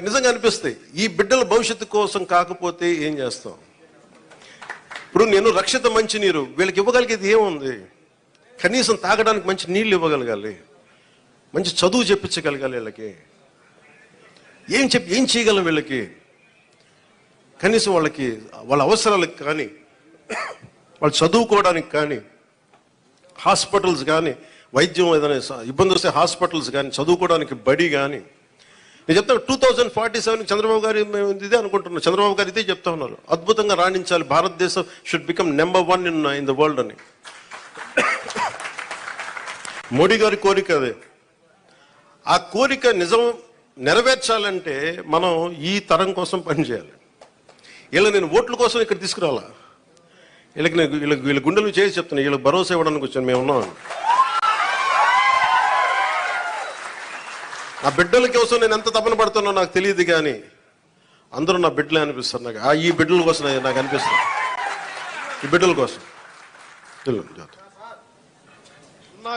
నాకు నిజంగా అనిపిస్తాయి, ఈ బిడ్డల భవిష్యత్తు కోసం కాకపోతే ఏం చేస్తాం? ఇప్పుడు నేను రక్షిత మంచినీరు వీళ్ళకి ఇవ్వగలిగేది ఏముంది? కనీసం తాగడానికి మంచి నీళ్ళు ఇవ్వగలగాలి, మంచి చదువు చెప్పించగలగాలి. వీళ్ళకి ఏం చేయగలం? వీళ్ళకి కనీసం వాళ్ళ అవసరాలకు కానీ, వాళ్ళు చదువుకోవడానికి కానీ, హాస్పిటల్స్ కానీ, వైద్యం ఏదైనా ఇబ్బంది వస్తే హాస్పిటల్స్ కానీ, చదువుకోవడానికి బడి కానీ. నేను చెప్తాను 2047 చంద్రబాబు గారు ఇదే అనుకుంటున్నారు. చంద్రబాబు గారు ఇదే చెప్తా ఉన్నారు, అద్భుతంగా రాణించాలి, భారతదేశం should become number 1 in the world అని. మోడీ గారి కోరిక అదే. ఆ కోరిక నిజం నెరవేర్చాలంటే మనం ఈ తరం కోసం పనిచేయాలి. నేను ఓట్ల కోసం ఇక్కడ తీసుకురావాలా? వీళ్ళ గుండెలు చేసి చెప్తున్నా, వీళ్ళకి భరోసా ఇవ్వడానికి వచ్చాను, మేము ఉన్నాం. నా బిడ్డల కోసం నేను ఎంత తపన పడుతున్నా నాకు తెలియదు, కానీ అందరూ నా బిడ్డలే అనిపిస్తారు నాకు. ఈ బిడ్డల కోసం నాకు అనిపిస్తుంది, ఈ బిడ్డల కోసం. అన్నా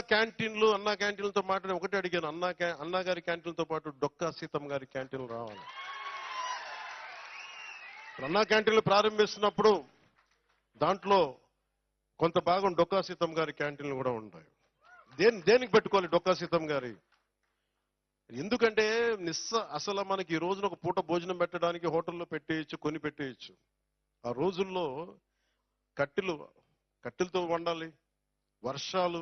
క్యాంటీన్లతో మాట్లాడి ఒకటే అడిగాను, అన్నా గారి క్యాంటీన్లతో పాటు డొక్కా సీతమ్మ గారి క్యాంటీన్లు రావాలి. అన్నా క్యాంటీన్లు ప్రారంభిస్తున్నప్పుడు దాంట్లో కొంత భాగం డొక్కా సీతమ్మ గారి క్యాంటీన్లు కూడా ఉంటాయి. దేనికి పెట్టుకోవాలి డొక్కా సీతమ్మ గారి? ఎందుకంటే అసలు మనకి ఈ రోజున ఒక పూట భోజనం పెట్టడానికి హోటల్లో పెట్టేయచ్చు, కొని పెట్టేయచ్చు. ఆ రోజుల్లో కట్టెలతో వండాలి, వర్షాలు.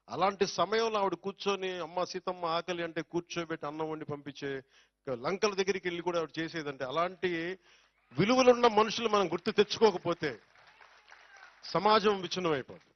అలాంటి సమయంలో ఆవిడ కూర్చొని అమ్మ సీతమ్మ ఆకలి అంటే కూర్చోబెట్టి అన్నం వండి పంపించే, లంకల దగ్గరికి వెళ్ళి కూడా ఆవిడ చేసేదంటే, అలాంటి విలువలున్న మనుషులు మనం గుర్తు తెచ్చుకోకపోతే సమాజం విచ్ఛిన్నం అయిపోతుంది.